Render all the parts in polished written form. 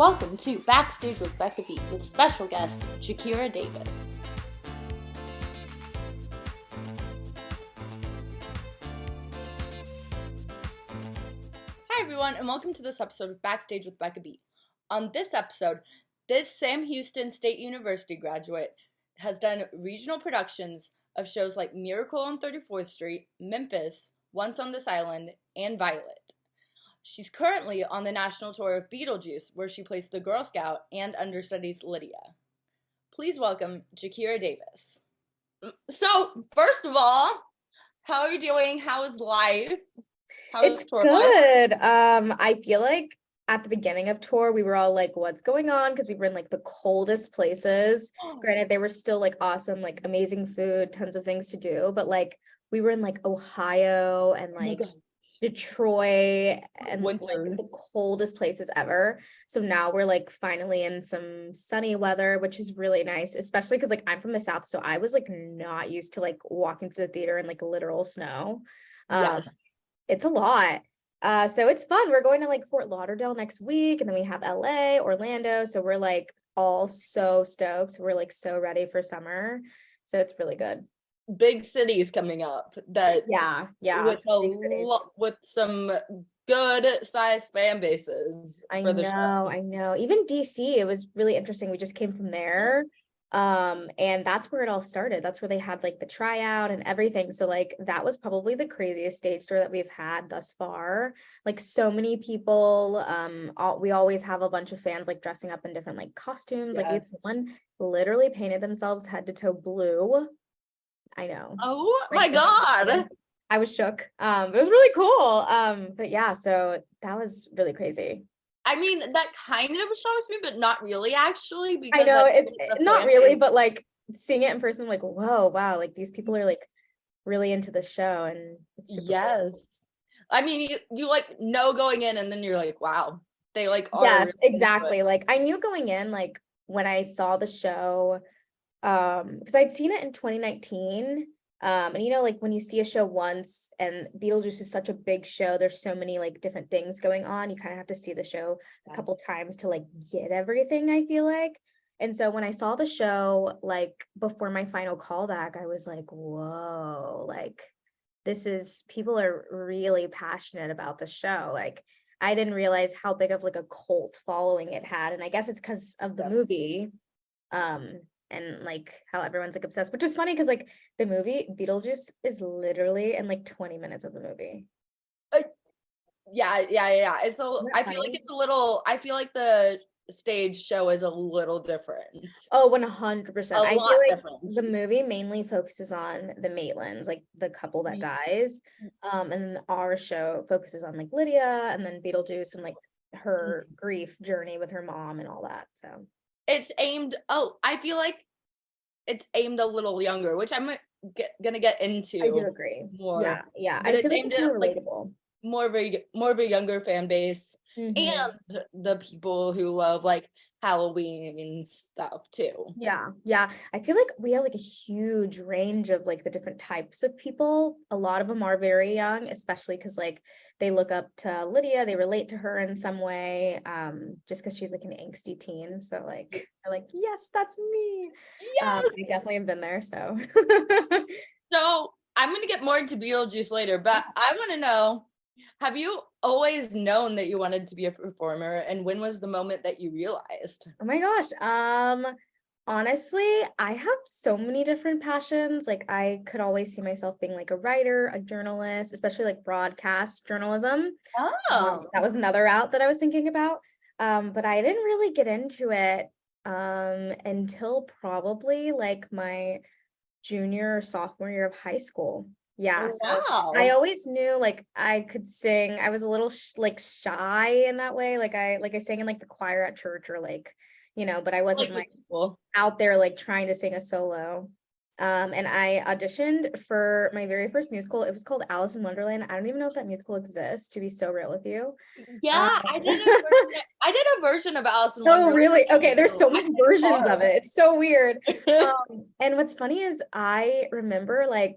Welcome to Backstage with Becca with special guest Jackera Davis. Hi everyone, and welcome to this episode of Backstage with Becca. On this episode, this Sam Houston State University graduate has done regional productions of shows like Miracle on 34th Street, Memphis, Once on This Island, and Violet. She's currently on the National Tour of Beetlejuice, where she plays the Girl Scout and understudies Lydia. Please welcome Jackera Davis. So, first of all, how are you doing? How is life? How is tour good. Life? I feel like at the beginning of tour, we were all like, what's going on? Because we were in like the coldest places. Granted, they were still like awesome, like amazing food, tons of things to do. But like we were in like Ohio and like Detroit and like the coldest places ever. So now we're like finally in some sunny weather, which is really nice, especially because like I'm from the South. So I was like not used to like walking to the theater in like literal snow. Yes. It's a lot. So it's fun. We're going to like Fort Lauderdale next week, and then we have LA, Orlando. So we're like all so stoked. We're like so ready for summer. So it's really good. Big cities coming up that with some good sized fan bases. I know. Even DC, it was really interesting. We just came from there. And that's where it all started. That's where they had like the tryout and everything. So like that was probably the craziest stage tour that we've had thus far. Like so many people. We always have a bunch of fans like dressing up in different like costumes. Like we had someone literally painted themselves head to toe blue. I know. Oh my God. I was shook. It was really cool. But yeah, so that was really crazy. I mean, that kind of shocks me, but not really actually, because I know it's not really, but like seeing it in person, like, whoa, wow, like these people are like really into the show, and it's super cool. I mean, you like know going in, and then you're like, wow, they like are. Yes, really exactly. Like I knew going in, like when I saw the show, because I'd seen it in 2019. And you know, like when you see a show once, and Beetlejuice is such a big show, there's so many like different things going on. You kind of have to see the show a couple times to like get everything, I feel like. And so when I saw the show, like before my final callback, I was like, whoa, like people are really passionate about the show. Like I didn't realize how big of like a cult following it had. And I guess it's because of the movie. And like how everyone's like obsessed, which is funny because like the movie Beetlejuice is literally in like 20 minutes of the movie. Yeah. It's I feel like it's a little, I feel like the stage show is a little different. Oh, 100%. I feel like different. The movie mainly focuses on the Maitlands, like the couple that dies. And then our show focuses on like Lydia and then Beetlejuice and like her grief journey with her mom and all that. So it's aimed, I feel like it's aimed a little younger, which I'm gonna get into. I do agree. More. Yeah. But I feel like it's more relatable. Like, more of a younger fan base, and the people who love like Halloween stuff too. Yeah. I feel like we have like a huge range of like the different types of people. A lot of them are very young, especially because like they look up to Lydia, they relate to her in some way, just because she's like an angsty teen. So like they're like, yes, that's me. I definitely have been there. So so I'm gonna get more into Beetlejuice later, but I want to know, have you always known that you wanted to be a performer, and when was the moment that you realized? Oh my gosh. Honestly, I have so many different passions. Like I could always see myself being like a writer, a journalist, especially like broadcast journalism. That was another route that I was thinking about. But I didn't really get into it until probably like my junior or sophomore year of high school. Yeah. So I always knew like I could sing. I was a little like shy in that way. Like I sang in like the choir at church, or like, you know, but I wasn't like out there like trying to sing a solo. And I auditioned for my very first musical. It was called Alice in Wonderland. I don't even know if that musical exists, to be so real with you. Yeah, I did a version of Alice in Wonderland. Oh, really? Okay, there's so many versions of it. It's so weird. And what's funny is I remember like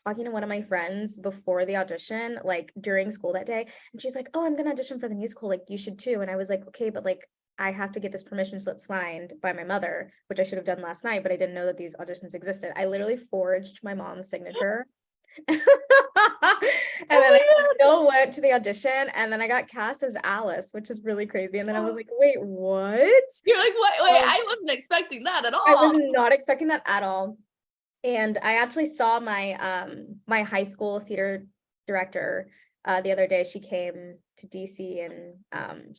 talking to one of my friends before the audition, like during school that day, and she's like, oh, I'm gonna audition for the musical, like you should too. And I was like, okay, but like I have to get this permission slip signed by my mother, which I should have done last night, but I didn't know that these auditions existed. I literally forged my mom's signature. And then I still went to the audition, and then I got cast as Alice, which is really crazy. And then I was like, wait, what? You're like, what? Wait, I wasn't expecting that at all. I was not expecting that at all. And I actually saw my my high school theater director the other day. She came to DC, and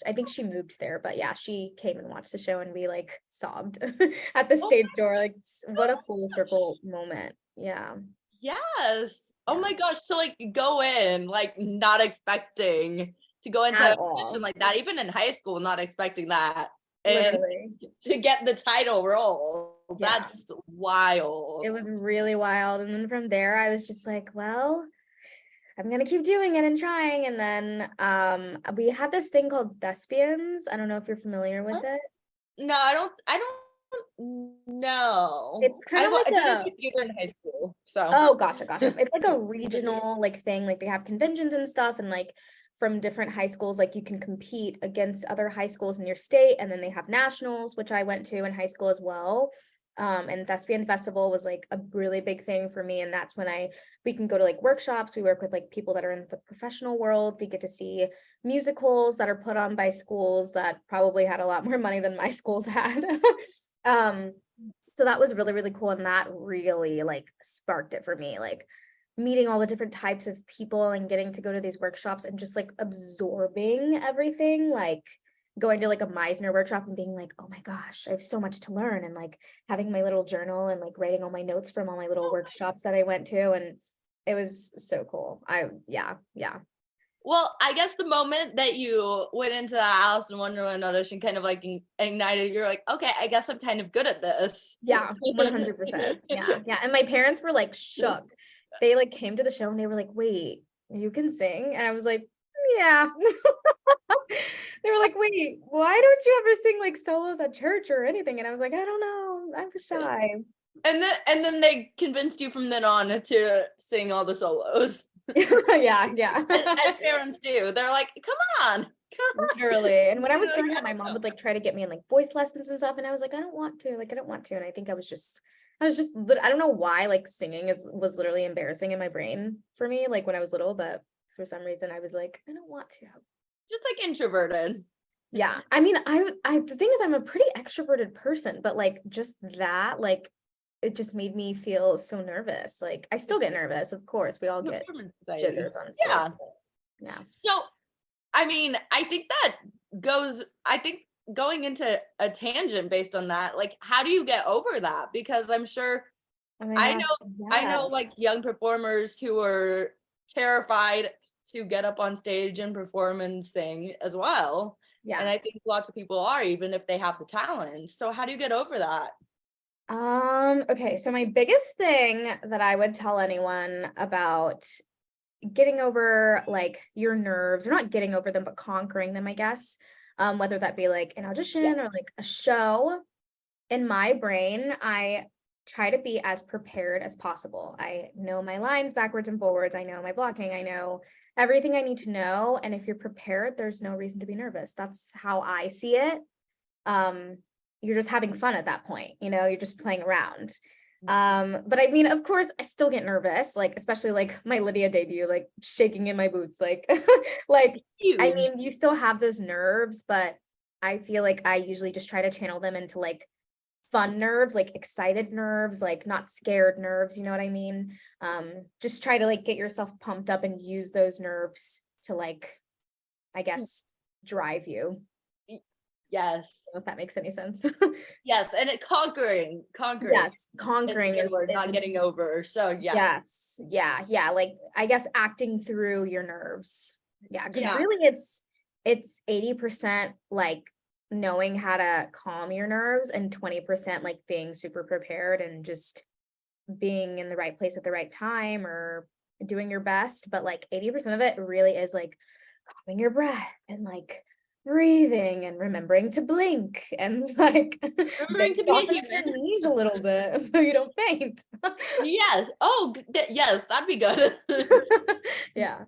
I think she moved there, but yeah, she came and watched the show, and we like sobbed at the stage door. Like, what a full circle moment. Yeah. Yes. Oh my gosh. So like go in like not expecting to go into a position like that, even in high school, not expecting that. And literally. To get the title role. Yeah. That's wild. It was really wild. And then from there, I was just like, well, I'm gonna keep doing it and trying. And then we had this thing called Thespians. I don't know if you're familiar with it. No, I don't know. It's kind of like I didn't do theater in high school. So oh, gotcha. It's like a regional like thing. Like they have conventions and stuff, and like from different high schools, like you can compete against other high schools in your state, and then they have nationals, which I went to in high school as well. And Thespian Festival was like a really big thing for me, and that's when we can go to like workshops. We work with like people that are in the professional world. We get to see musicals that are put on by schools that probably had a lot more money than my schools had. So that was really, really cool, and that really like sparked it for me, like meeting all the different types of people and getting to go to these workshops and just like absorbing everything, like going to like a Meisner workshop and being like, oh my gosh, I have so much to learn, and like having my little journal and like writing all my notes from all my little workshops that I went to, and it was so cool. Yeah. Well, I guess the moment that you went into the Alice in Wonderland audition kind of like ignited, you're like, okay, I guess I'm kind of good at this. Yeah, 100%. Yeah. And my parents were like shook. They like came to the show and they were like, wait, you can sing? And I was like, yeah. They were like, wait, why don't you ever sing like solos at church or anything? And I was like, I don't know, I was shy. And then they convinced you from then on to sing all the solos. Yeah. As parents do. They're like, come on. Literally. And when I was growing up, my mom would like try to get me in like voice lessons and stuff, and I was like, I don't want to. And I think I was just I don't know why, like singing was literally embarrassing in my brain for me, like when I was little, but for some reason I was like, I don't want to. Just like introverted. Yeah. I mean, the thing is I'm a pretty extroverted person, but like just that, like it just made me feel so nervous. Like I still get nervous, of course. We all get jitters on stage. Yeah. So, I mean, I think going into a tangent based on that, like, how do you get over that? Because I'm sure I know like young performers who are terrified to get up on stage and perform and sing as well. Yeah. And I think lots of people are, even if they have the talent. So how do you get over that? Okay, so my biggest thing that I would tell anyone about getting over like your nerves, or not getting over them, but conquering them, I guess, whether that be like an audition or like a show. In my brain, I try to be as prepared as possible. I know my lines backwards and forwards. I know my blocking. I know everything I need to know. And if you're prepared, there's no reason to be nervous. That's how I see it. You're just having fun at that point, you're just playing around. But I mean, of course, I still get nervous, like especially like my Lydia debut, like shaking in my boots, like like huge. I mean, you still have those nerves, but I feel like I usually just try to channel them into like fun nerves, like excited nerves, like not scared nerves, you know what I mean? Just try to like get yourself pumped up and use those nerves to like, I guess, drive you. Yes. I don't know if that makes any sense. Yes, and conquering. Yes, conquering is not getting over. So yeah. Yes, yeah. Like I guess acting through your nerves. Yeah, because really it's 80% like knowing how to calm your nerves, and 20% like being super prepared and just being in the right place at the right time or doing your best. But like 80% of it really is like calming your breath and like breathing and remembering to blink and like remembering to be your knees a little bit so you don't faint. Yes. Oh, yes, that'd be good. Yeah.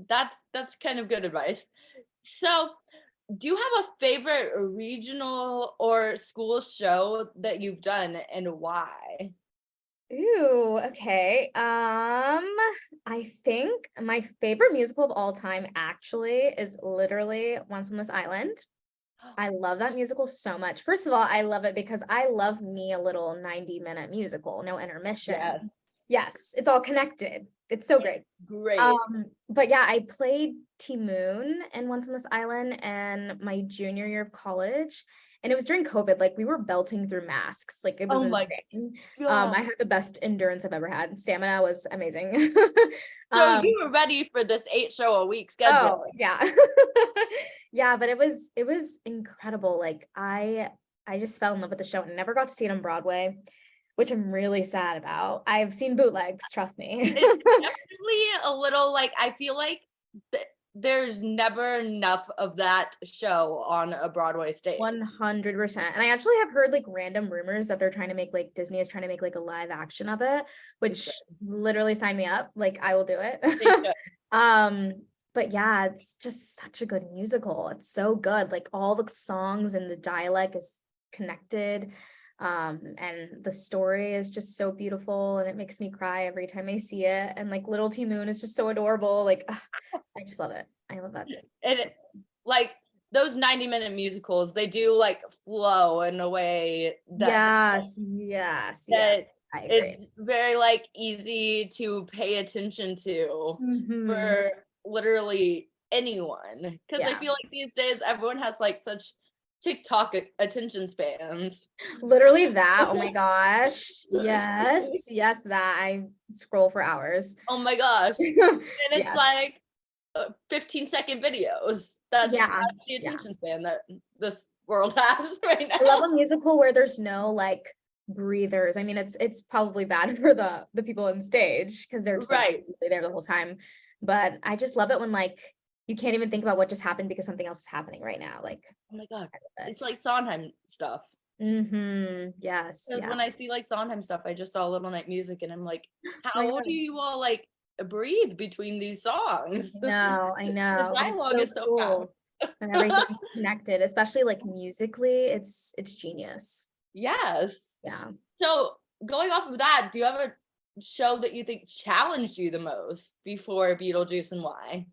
That's kind of good advice. So do you have a favorite regional or school show that you've done and why? Ooh, okay. I think my favorite musical of all time actually is literally Once on This Island. I love that musical so much. First of all, I love it because I love me a little 90-minute musical, no intermission. Yes. Yes, it's all connected. It's so great. Great. But yeah, I played T Moon and Once on This Island and my junior year of college. And it was during COVID, like we were belting through masks. Like it was Oh my insane. God. I had the best endurance I've ever had. Stamina was amazing. So you were ready for this 8 show a week schedule. Oh yeah. Yeah, but it was incredible. Like I just fell in love with the show and never got to see it on Broadway, which I'm really sad about. I've seen bootlegs, trust me. It's definitely a little like, I feel like there's never enough of that show on a Broadway stage. 100%. And I actually have heard like random rumors that they're trying to make like Disney is trying to make like a live action of it, which literally sign me up. Like I will do it. But yeah, it's just such a good musical. It's so good. Like all the songs and the dialect is connected. And the story is just so beautiful and it makes me cry every time I see it. And like little T Moon is just so adorable. Like I just love it. I love that. And like those 90-minute musicals, they do like flow in a way that Yes. I agree. it's very like easy to pay attention to for literally anyone. Because I feel like these days everyone has like such TikTok attention spans. Literally that. Oh my gosh. Yes, that I scroll for hours. Oh my gosh. And it's like 15-second videos. That's the attention span that this world has right now. I love a musical where there's no like breathers. I mean, it's probably bad for the people on stage because they're just like, there the whole time. But I just love it when like you can't even think about what just happened because something else is happening right now. Like, oh my God, it's like Sondheim stuff. Yes. Because when I see like Sondheim stuff, I just saw Little Night Music and I'm like, how do you all like breathe between these songs? I know. The dialogue is so cool. And everything's connected, especially like musically, it's genius. Yes. Yeah. So going off of that, do you have a show that you think challenged you the most before Beetlejuice and why?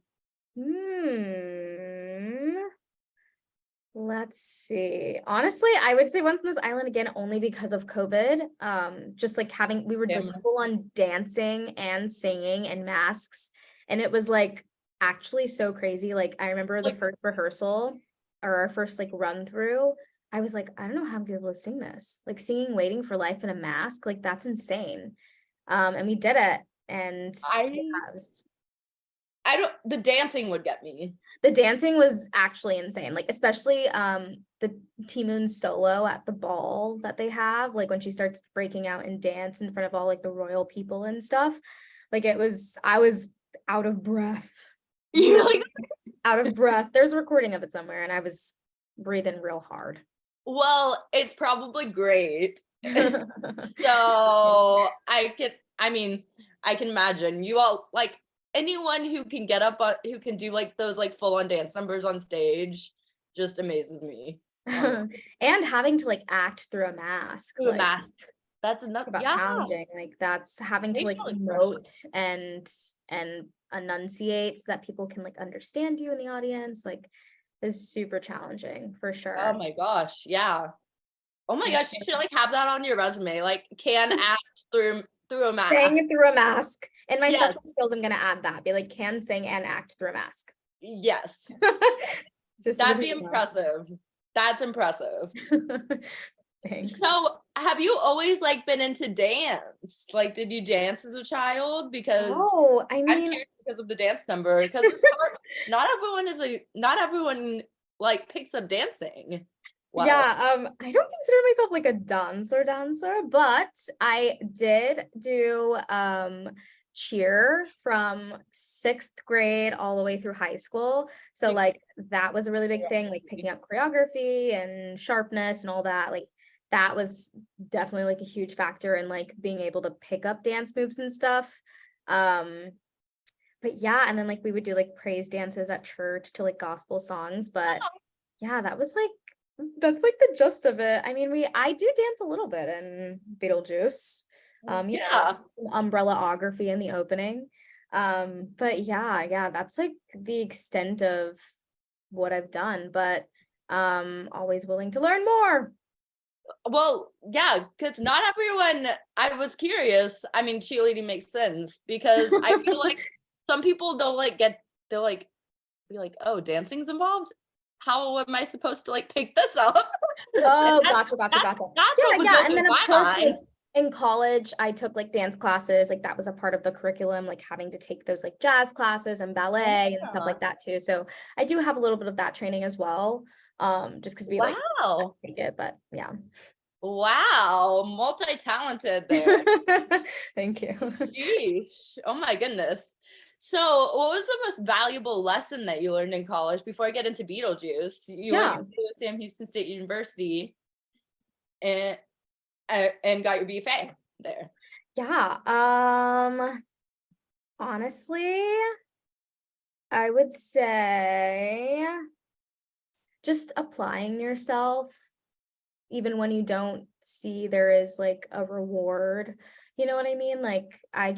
Let's see. Honestly, I would say Once on This Island again, only because of COVID. Just like we were like full on dancing and singing and masks. And it was like actually so crazy. Like I remember the first rehearsal or our first like run through, I was like, I don't know how I'm gonna be able to sing this. Like singing Waiting for Life in a mask, like that's insane. And we did it. And the dancing would get me. The dancing was actually insane. Like especially the T Moon solo at the ball that they have, like when she starts breaking out and dance in front of all like the royal people and stuff. Like I was out of breath. You're like out of breath. There's a recording of it somewhere and I was breathing real hard. Well, it's probably great. So I can imagine you all like anyone who can get up on who can do like those like full on dance numbers on stage just amazes me. And having to like act through a mask. Through a mask. That's enough about challenging. Like that's having to like emote and enunciate so that people can like understand you in the audience. Like is super challenging for sure. Oh my gosh. Yeah. Oh my gosh, you should like have that on your resume. Like can act through a mask. Sing through a mask. In my special skills, I'm gonna add that. Be like can sing and act through a mask. Yes. That'd be impressive. That's impressive. Thanks. So have you always like been into dance? Like did you dance as a child? Because I mean because of the dance number. Because not everyone like picks up dancing. Wow. Yeah, I don't consider myself like a dancer, but I did do cheer from 6th grade all the way through high school. So like that was a really big thing, like picking up choreography and sharpness and all that. Like that was definitely like a huge factor in like being able to pick up dance moves and stuff. But yeah, and then like we would do like praise dances at church to like gospel songs, but yeah, that's like the gist of it. I mean, I do dance a little bit in Beetlejuice. Yeah. Umbrella-ography in the opening. But yeah, that's like the extent of what I've done, but always willing to learn more. Well, yeah, because not everyone. I was curious. I mean, cheerleading makes sense because I feel like some people they'll like be like, "Oh, dancing's involved? How am I supposed to like pick this up?" And Oh, that's gotcha. that's what would Yeah. go And through then of my course, like mind. in college, I took like dance classes. Like that was a part of the curriculum, like having to take those like jazz classes and ballet and stuff Yeah. like that too. So I do have a little bit of that training as well. Just because we like Wow. take it, but yeah. Wow. Multi-talented there. Thank you. Sheesh. Oh my goodness. So, what was the most valuable lesson that you learned in college before I get into Beetlejuice? You went Yeah. to Sam Houston State University and and got your BFA there. Yeah. Honestly, I would say just applying yourself even when you don't see there is like a reward. You know what I mean? Like I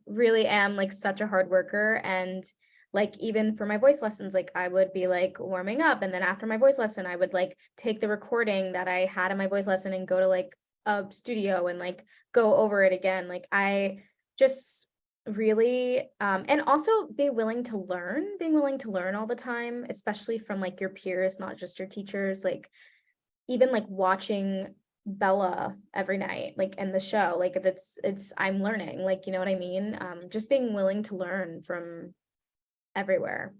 really am like such a hard worker, and like even for my voice lessons, like I would be like warming up, and then after my voice lesson I would like take the recording that I had in my voice lesson and go to like a studio and like go over it again. Like I just really and also being willing to learn all the time, especially from like your peers, not just your teachers. Like even like watching Bella every night, like in the show, like if it's I'm learning, like, you know what I mean? Just being willing to learn from everywhere.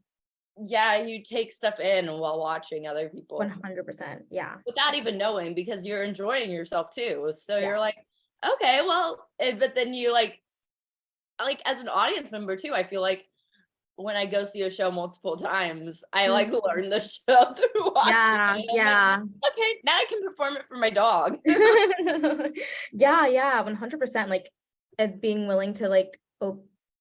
Yeah, you take stuff in while watching other people 100%. Yeah. without even knowing because you're enjoying yourself too. So Yeah. you're like, okay, well, but then you like as an audience member too, I feel like when I go see a show multiple times, I like Mhm. learn the show through watching Yeah, it. I'm like, yeah. okay, now I can perform it for my dog. Yeah, 100%. Like being willing to like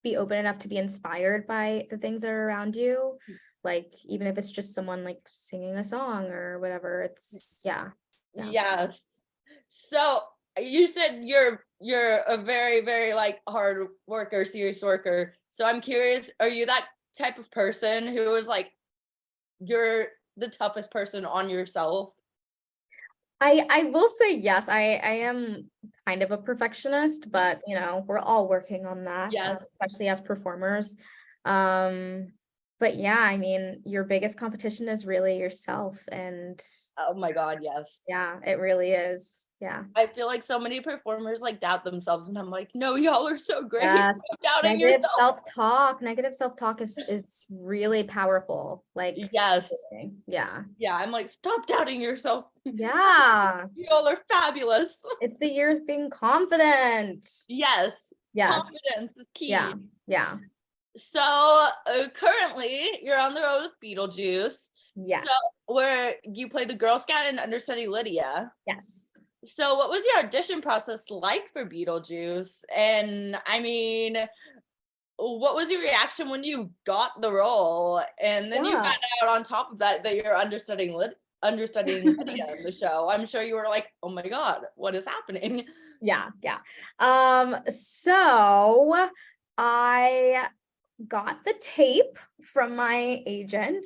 be open enough to be inspired by the things that are around you. Like even if it's just someone like singing a song or whatever, it's yeah. Yeah. Yes. So you said you're a very, very like hard worker, serious worker. So I'm curious, are you that type of person who is like you're the toughest person on yourself? I will say yes, I am kind of a perfectionist, but you know, we're all working on that, Yes. especially as performers. Um, but yeah, I mean, your biggest competition is really yourself, and Oh my God, yes. yeah, it really is. Yeah. I feel like so many performers like doubt themselves, and I'm like, no, y'all are so great. Yes. Stop doubting yourself. Negative self-talk is really powerful. Like, Yes. yeah. Yeah. I'm like, stop doubting yourself. Yeah. Y'all are fabulous. It's the year of being confident. Yes. Yes. Confidence is Yeah. key. Yeah. So currently, you're on the road with Beetlejuice. Yes. So where you play the Girl Scout and understudy Lydia. Yes. So what was your audition process like for Beetlejuice? And I mean, what was your reaction when you got the role? And then you Yeah. found out on top of that that you're understudying Lydia in the show. I'm sure you were like, oh my God, what is happening? Yeah. Yeah. So I got the tape from my agent.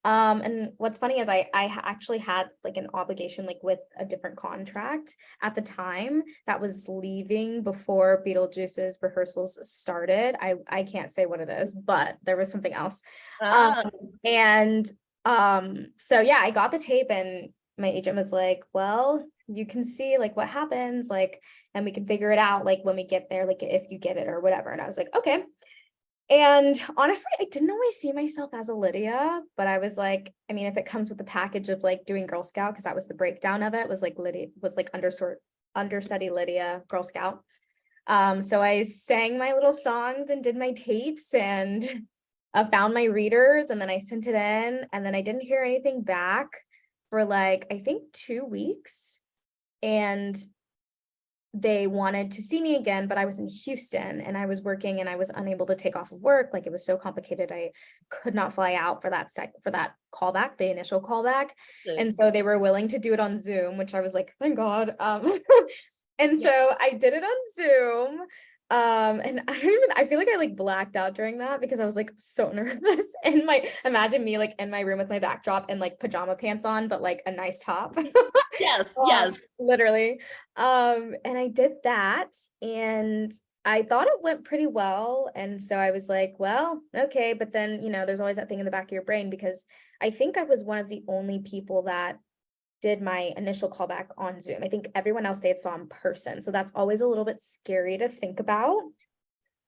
And what's funny is actually had like an obligation like with a different contract at the time that was leaving before Beetlejuice's rehearsals started. I can't say what it is, but there was something else. Um, Ah, and so yeah, I got the tape and my agent was like, well, you can see like what happens, like, and we can figure it out like when we get there, like if you get it or whatever. And I was like, okay. And honestly, I didn't always see myself as a Lydia, but I was like, I mean, if it comes with the package of like doing Girl Scout, because that was the breakdown of it, was like Lydia was like understudy Lydia, Girl Scout. So I sang my little songs and did my tapes and found my readers, and then I sent it in, and then I didn't hear anything back for like I think 2 weeks. And they wanted to see me again, but I was in Houston and I was working and I was unable to take off of work. Like it was so complicated. I could not fly out for that callback, the initial callback. And so they were willing to do it on Zoom, which I was like, thank God. And so I did it on Zoom. And I feel like I like blacked out during that because I was like so nervous. And imagine me like in my room with my backdrop and like pajama pants on, but like a nice top. Yes. Literally. And I did that and I thought it went pretty well. And so I was like, well, okay. But then, there's always that thing in the back of your brain because I think I was one of the only people that did my initial callback on Zoom. I think everyone else they had saw in person. So that's always a little bit scary to think about.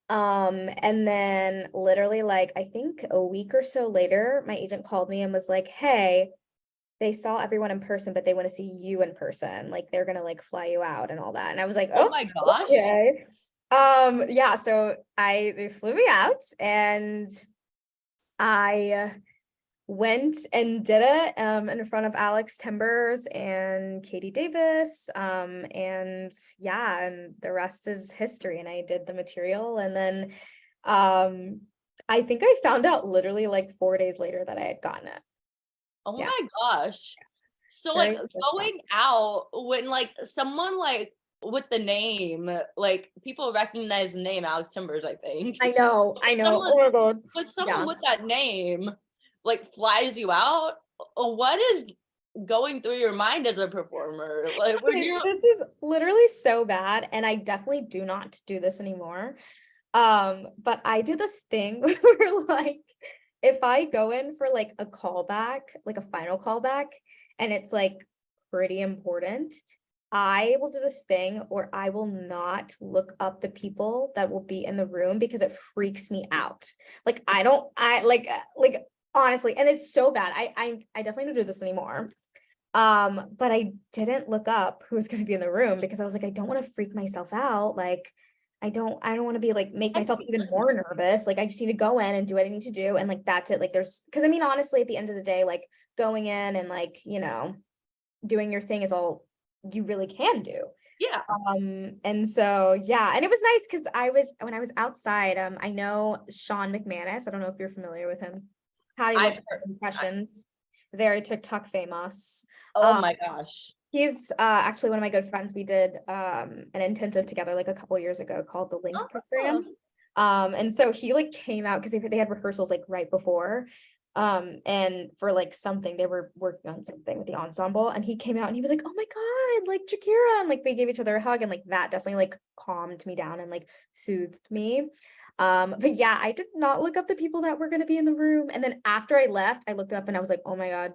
And then literally like, I think a week or so later, my agent called me and was like, hey, they saw everyone in person, but they want to see you in person. Like they're going to like fly you out and all that. And I was like, oh my gosh. Okay. Yeah. So they flew me out and I went and did it in front of Alex Timbers and Katie Davis. And yeah, and the rest is history. And I did the material. And then I think I found out literally like 4 days later that I had gotten it. Oh my gosh. So like going out when like someone like with the name, like people recognize the name Alex Timbers, I think. I know. Someone, oh my God. But someone with that name like flies you out. What is going through your mind as a performer? Like this is literally so bad. And I definitely do not do this anymore. But I do this thing where like if I go in for like a callback, like a final callback, and it's like pretty important, I will do this thing where I will not look up the people that will be in the room because it freaks me out. Like I like honestly, and it's so bad. I definitely don't do this anymore. But I didn't look up who was going to be in the room because I was like, I don't want to freak myself out. Like I don't want to be like make myself even more nervous. Like I just need to go in and do what I need to do. And like that's it. Like because I mean, honestly, at the end of the day, like going in and like, doing your thing is all you really can do. Yeah. And so yeah, and it was nice because when I was outside, I know Sean McManus. I don't know if you're familiar with him. Patty looked for impressions. Very TikTok famous. Oh my gosh. He's actually one of my good friends. We did an intensive together like a couple years ago called the Link program. And so he like came out because they had rehearsals like right before. And for like something they were working on something with the ensemble, and he came out and he was like, oh my God, like Jackera, and like they gave each other a hug, and like that definitely like calmed me down and like soothed me. But yeah, I did not look up the people that were going to be in the room, and then after I left I looked up and I was like, oh my God,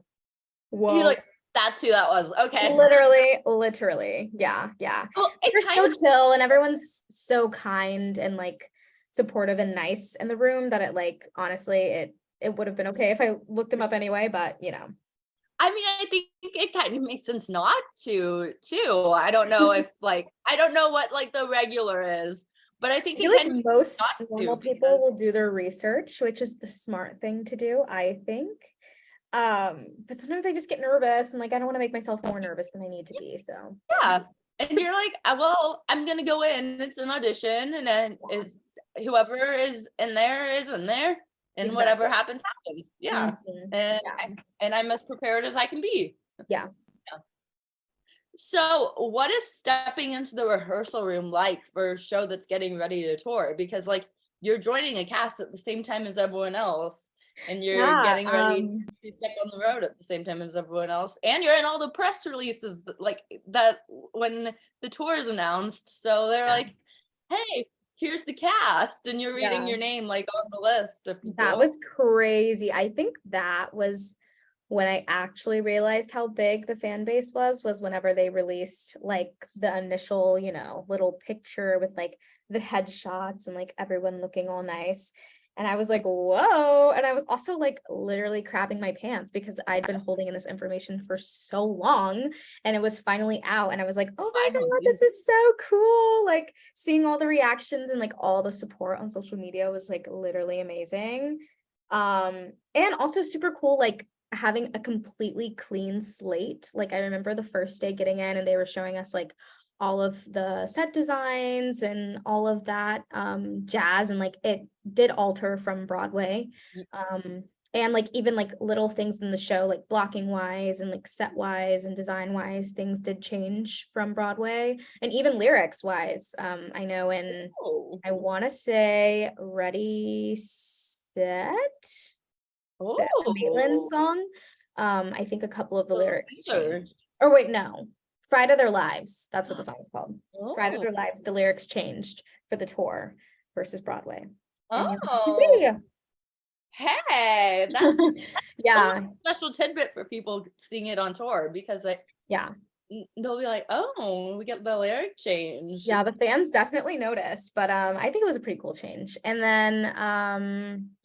whoa. You're like, that's who that was. Okay. Literally. Yeah. Well, they're so chill and everyone's so kind and like supportive and nice in the room that it like honestly it would have been okay if I looked him up anyway, but I mean, I think it kind of makes sense not to too. I don't know if like I don't know what like the regular is, but I think like most normal people will do their research, which is the smart thing to do, I think. But sometimes I just get nervous and like I don't want to make myself more nervous than I need to be. So yeah. And you're like, well, I'm gonna go in, it's an audition, and then is whoever is in there is in there. And whatever happens. Yeah. And I'm as prepared as I can be. Yeah. So what is stepping into the rehearsal room like for a show that's getting ready to tour? Because like you're joining a cast at the same time as everyone else, and you're getting ready to step on the road at the same time as everyone else, and you're in all the press releases like that when the tour is announced. So they're like, hey, here's the cast, and you're reading your name like on the list of people. That was crazy. I think that was when I actually realized how big the fan base was whenever they released like the initial, little picture with like the headshots and like everyone looking all nice. And I was like, whoa. And I was also like literally crapping my pants because I'd been holding in this information for so long and it was finally out. And I was like, oh my God, this is so cool. Like seeing all the reactions and like all the support on social media was like literally amazing. And also super cool, like having a completely clean slate. Like I remember the first day getting in and they were showing us like all of the set designs and all of that jazz, and like it did alter from Broadway. And like even like little things in the show, like blocking wise and like set wise and design wise, things did change from Broadway, and even lyrics wise. I know in I want to say Ready Set, the Maitland song. I think a couple of the lyrics changed. Or wait, no, Fright of Their Lives. That's what the song is called. Fright of Their Lives. The lyrics changed for the tour versus Broadway. And you have to see. Hey, that's yeah, a special tidbit for people seeing it on tour, because they'll be like, oh, we get the lyric change. Yeah, the fans definitely noticed, but I think it was a pretty cool change. And then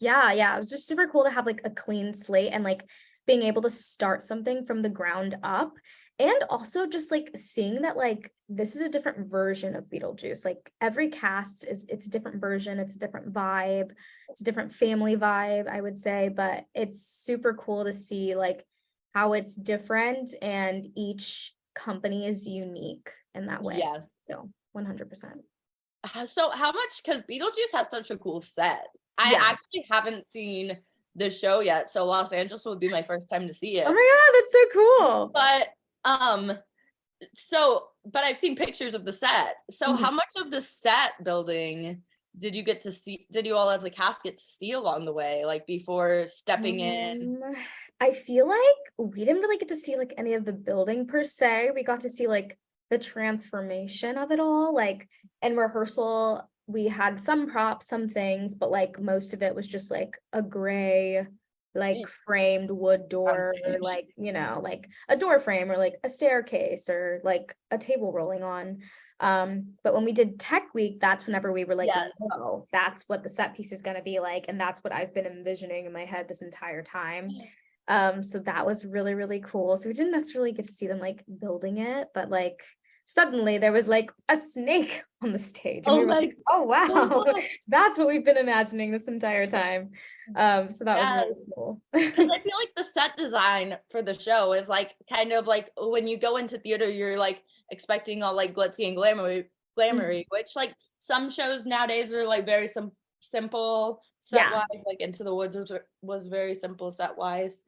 it was just super cool to have like a clean slate and like being able to start something from the ground up, and also just like seeing that like this is a different version of Beetlejuice. Like every cast it's a different version, it's a different vibe, it's a different family vibe, I would say, but it's super cool to see like how it's different and each company is unique in that way. Yes. So 100%. So how much, because Beetlejuice has such a cool set. I actually haven't seen the show yet, so Los Angeles would be my first time to see it. Oh my god, that's so cool. But I've seen pictures of the set. So how much of the set building did you get to see, did you all as a cast get to see along the way, like before stepping in? I feel like we didn't really get to see like any of the building per se. We got to see like the transformation of it all. Like in rehearsal, we had some props, some things, but like most of it was just like a gray, like framed wood door, or like, you know, like a door frame or like a staircase or like a table rolling on. But when we did Tech Week, that's whenever we were like, oh, that's what the set piece is going to be like. And that's what I've been envisioning in my head this entire time. So that was really, really cool. So we didn't necessarily get to see them like building it, but like suddenly there was like a snake on the stage. And we were like, oh wow, that's what we've been imagining this entire time. So that was really cool. Because I feel like the set design for the show is like kind of like when you go into theater, you're like expecting all like glitzy and glamoury, which like some shows nowadays are like very simple set wise. Like Into the Woods was very simple set wise.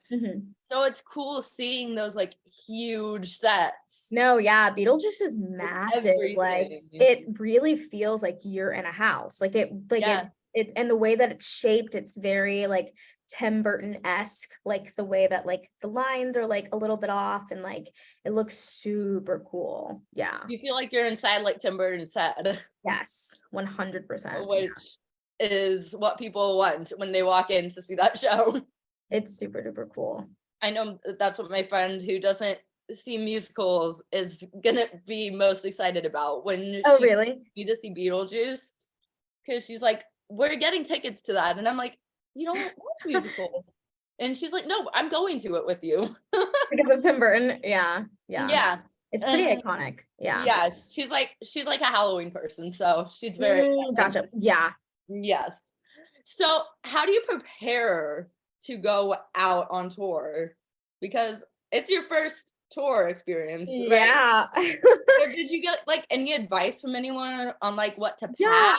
So it's cool seeing those like huge sets. No, yeah, Beetlejuice is massive. Everything. Like it really feels like you're in a house. Like it's and the way that it's shaped, it's very like Tim Burton-esque, like the way that like the lines are like a little bit off, and like it looks super cool. Yeah. You feel like you're inside like Tim Burton's set. Yes, 100%. Which is what people want when they walk in to see that show. It's super duper cool. I know that's what my friend who doesn't see musicals is gonna be most excited about when she really? need to see Beetlejuice, because she's like, we're getting tickets to that, and I'm like, you don't want a musical. And she's like, no, I'm going to it with you. Because of Tim Burton. Yeah. It's pretty iconic. Yeah, she's like a Halloween person, so she's very gotcha. Yeah. Yes. So how do you prepare to go out on tour? Because it's your first tour experience, right? Yeah. So did you get like any advice from anyone on like what to pack? Yeah,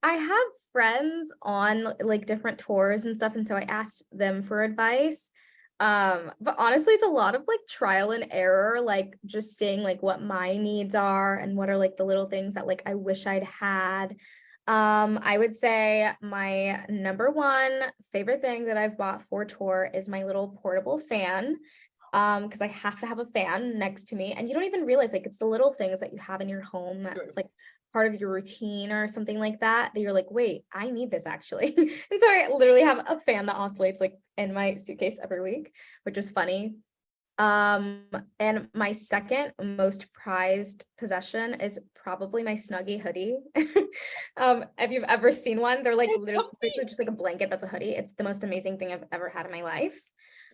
I have friends on like different tours and stuff, and so I asked them for advice. But honestly, it's a lot of like trial and error, like just seeing like what my needs are and what are like the little things that like I wish I'd had. I would say my number one favorite thing that I've bought for tour is my little portable fan. Because I have to have a fan next to me, and you don't even realize like it's the little things that you have in your home that's like part of your routine or something like that you're like, wait, I need this actually. And so I literally have a fan that oscillates like in my suitcase every week, which is funny. And my second most prized possession is probably my Snuggie hoodie. If you've ever seen one, they're like literally just like a blanket that's a hoodie. It's the most amazing thing I've ever had in my life.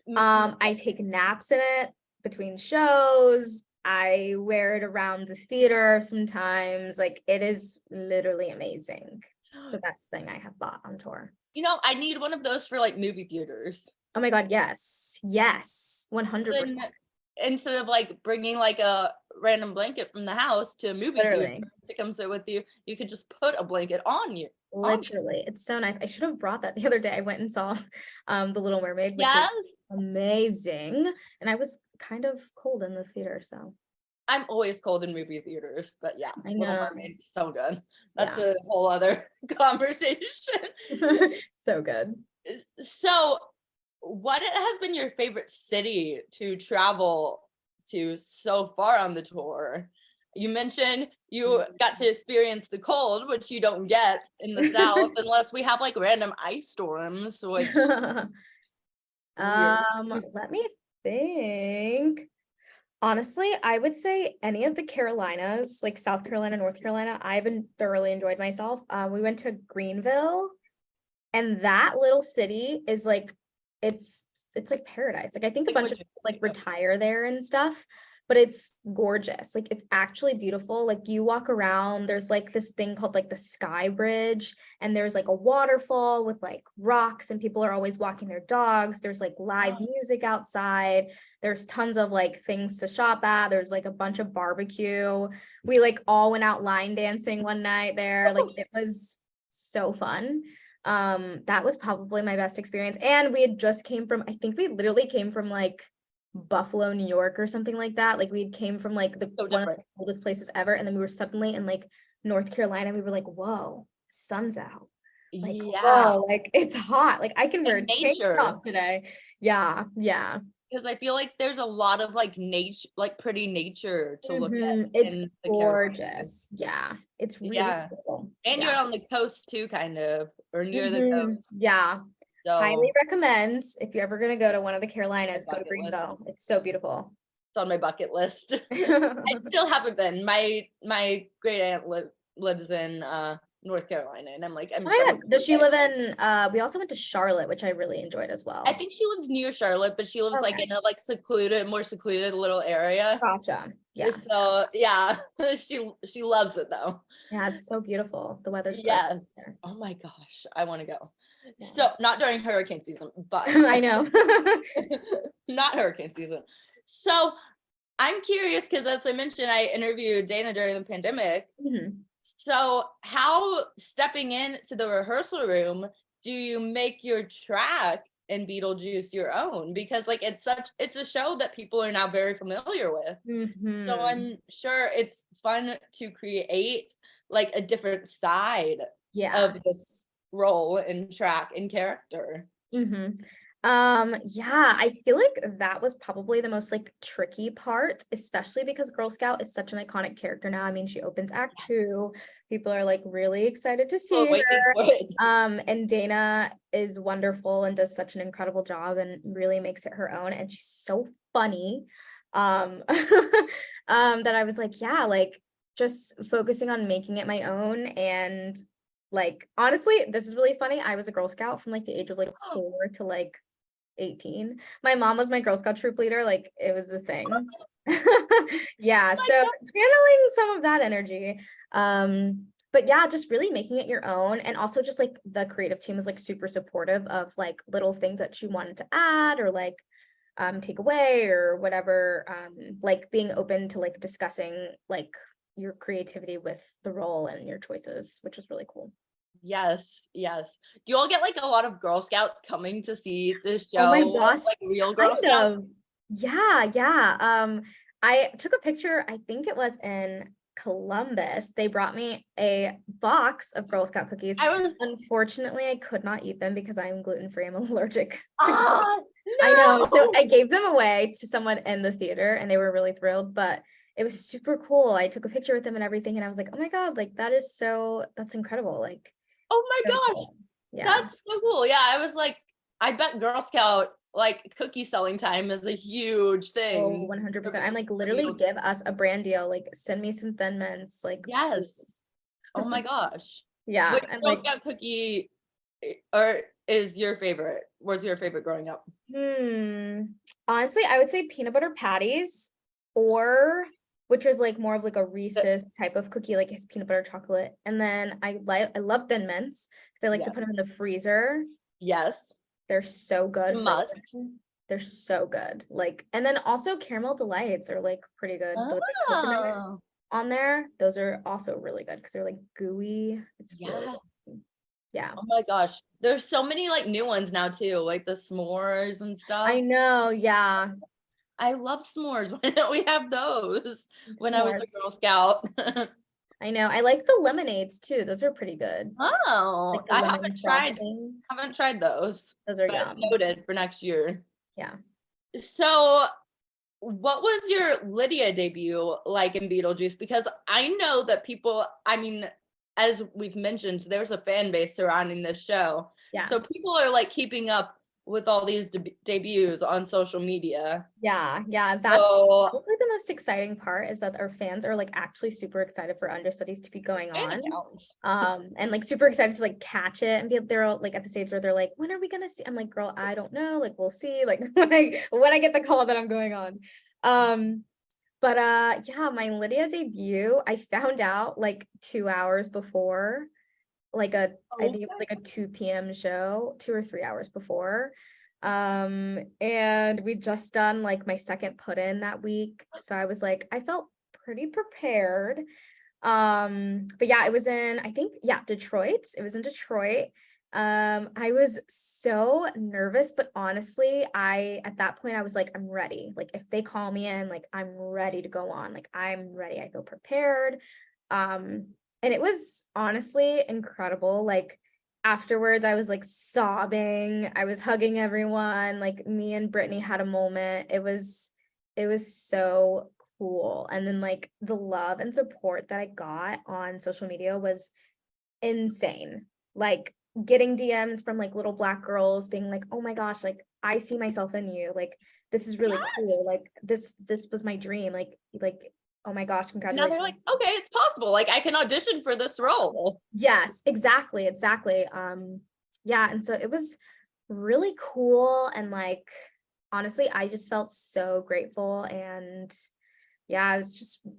I take naps in it between shows. I wear it around the theater sometimes. Like it is literally amazing. It's the best thing I have bought on tour. You know, I need one of those for like movie theaters. Oh my God, yes. 100%. Instead of like bringing like a random blanket from the house to a movie theater to come sit with you. You could just put a blanket on you. Literally. It's so nice. I should have brought that the other day. I went and saw The Little Mermaid, which Yes. was amazing. And I was kind of cold in the theater, so. I'm always cold in movie theaters, but yeah, I know. Little Mermaid's so good. That's a whole other conversation. So good. So what has been your favorite city to travel to so far on the tour? You mentioned you got to experience the cold, which you don't get in the South unless we have like random ice storms, which let me think. Honestly, I would say any of the Carolinas, like South Carolina, North Carolina, I've thoroughly enjoyed myself. We went to Greenville, and that little city is like, it's like paradise. Like I think a bunch of people like retire there and stuff, but it's gorgeous. Like it's actually beautiful. Like you walk around, there's like this thing called like the Sky Bridge, and there's like a waterfall with like rocks, and people are always walking their dogs. There's like live music outside. There's tons of like things to shop at. There's like a bunch of barbecue. We like all went out line dancing one night there. Like it was so fun. That was probably my best experience. And we had just came from, I think we literally came from like Buffalo, New York or something like that. Like we came from like one of the coldest places ever. And then we were suddenly in like North Carolina. We were like, whoa, sun's out. Like, whoa, like it's hot. Like I can wear a tank top today. Yeah. Because I feel like there's a lot of like nature, like pretty nature to look at. It's gorgeous. Yeah, it's really cool. And you're on the coast too, kind of, or near the coast. Yeah. So highly recommend if you're ever gonna go to one of the Carolinas, go to Greenville. It's so beautiful. It's on my bucket list. I still haven't been. My great aunt lives in North Carolina, and I'm like, does she live in we also went to Charlotte, which I really enjoyed as well. I think she lives near Charlotte, but she lives like in a like more secluded little area. Gotcha. Yeah. So yeah, she loves it though. Yeah, it's so beautiful. The weather's yes. Oh my gosh, I want to go. Yeah. So not during hurricane season, but I know. not hurricane season. So I'm curious because as I mentioned, I interviewed Dana during the pandemic. So how stepping into the rehearsal room do you make your track in Beetlejuice your own? Because like it's a show that people are now very familiar with. So I'm sure it's fun to create like a different side of this role and track and character. Yeah, I feel like that was probably the most like tricky part, especially because Girl Scout is such an iconic character now. I mean, she opens Act 2. People are like really excited to see her. And Dana is wonderful and does such an incredible job and really makes it her own. And she's so funny. That I was like, yeah, like just focusing on making it my own. And like honestly, this is really funny. I was a Girl Scout from like the age of like 4 to like 18. My mom was my Girl Scout troop leader. Like it was a thing. Yeah. So channeling some of that energy. But yeah, just really making it your own. And also just like the creative team was like super supportive of like little things that you wanted to add or like take away or whatever. Like being open to like discussing like your creativity with the role and your choices, which was really cool. Yes. Do you all get like a lot of Girl Scouts coming to see this show? Oh my gosh, like real Girl Scouts? Yeah. I took a picture, I think it was in Columbus. They brought me a box of Girl Scout cookies. Unfortunately, I could not eat them because I'm gluten-free. I'm allergic to gluten. No! I know. So I gave them away to someone in the theater and they were really thrilled, but it was super cool. I took a picture with them and everything. And I was like, oh my God, like that's incredible. Like, oh my gosh, cool. That's so cool. Yeah, I was like, I bet Girl Scout like cookie selling time is a huge thing. Oh, 100%. I'm like, literally give us a brand deal. Like, send me some Thin Mints. Like, yes. Oh my gosh. Yeah. Which Girl Scout cookie or is your favorite? Was your favorite growing up? Honestly, I would say peanut butter patties, or which was like more of like a Reese's type of cookie, like it's peanut butter chocolate. And then I love Thin Mints because I like to put them in the freezer. Yes. They're so good. They're so good. Like, and then also caramel delights are like pretty good. With the coconut Oh, on there, those are also really good because they're like gooey. It's really yeah. good. Yeah. Oh my gosh. There's so many like new ones now too, like the s'mores and stuff. I know. Yeah. I love s'mores. Why don't we have those when I was a S'mores. Girl Scout? I know. I like the lemonades too. Those are pretty good. Oh, Like the I lemon frosting. haven't tried those, Those are but yum. noted for next year. Yeah. So, what was your Lydia debut like in Beetlejuice? Because I know that people, I mean, as we've mentioned, there's a fan base surrounding this show. Yeah. So people are like keeping up with all these debuts on social media. Yeah. Yeah. That's So, probably the most exciting part is that our fans are like actually super excited for understudies to be going fan on. accounts. And like super excited to like catch it and be they're all, like at the stage where they're like, when are we gonna see? I'm like, girl, I don't know. Like we'll see. Like when I get the call that I'm going on. But yeah, my Lydia debut, I found out like 2 hours before, like I think it was like a 2 p.m. show, 2 or 3 hours before. And we just done like my second put in that week. So I was like, I felt pretty prepared. But yeah, it was in, I think, yeah, Detroit. It was in Detroit. I was so nervous, but honestly, at that point I was like, I'm ready. Like if they call me in, like I'm ready to go on. Like I'm ready. I feel prepared. And it was honestly incredible. Like afterwards, I was like sobbing. I was hugging everyone. Like me and Brittany had a moment. It was so cool. And then like the love and support that I got on social media was insane. Like getting DMs from like little Black girls being like, "Oh my gosh, like I see myself in you. Like this is really cool. Like this was my dream. Like oh my gosh, And now they're congratulations." like, okay, it's possible. Like I can audition for this role. Yes, exactly, exactly. Yeah, and so it was really cool and like honestly, I just felt so grateful and yeah,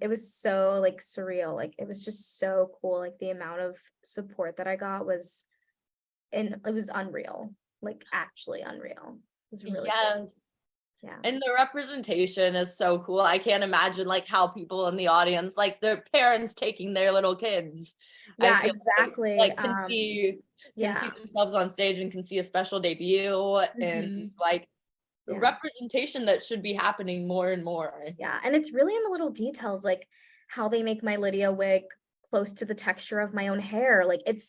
it was so like surreal. Like it was just so cool. Like the amount of support that I got was and it was unreal. Like actually unreal. It was really cool. Yes. Yeah. And the representation is so cool. I can't imagine like how people in the audience, like their parents taking their little kids. I Yeah, feel exactly. like can see Yeah. themselves on stage and can see a special debut and Mhm. like Yeah. representation that should be happening more and more. Yeah. And it's really in the little details, like how they make my Lydia wig close to the texture of my own hair. Like it's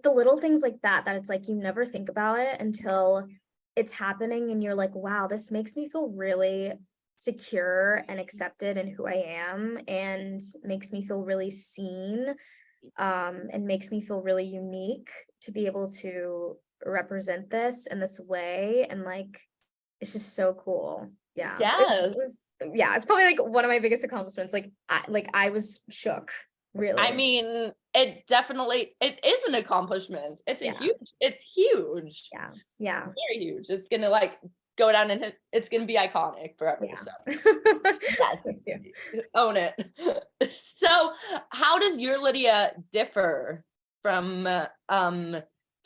the little things like that it's like you never think about it until it's happening and you're like, wow, this makes me feel really secure and accepted in who I am and makes me feel really seen, and makes me feel really unique to be able to represent this in this way. And like, it's just so cool. Yeah. Yes. Yeah, it's probably like one of my biggest accomplishments. I was shook, I really. mean, it is an accomplishment. Yeah. It's huge. Yeah. Yeah. Very huge. It's gonna like go down and it's gonna be iconic forever. Yeah. So yes, Thank you. own it. So how does your Lydia differ from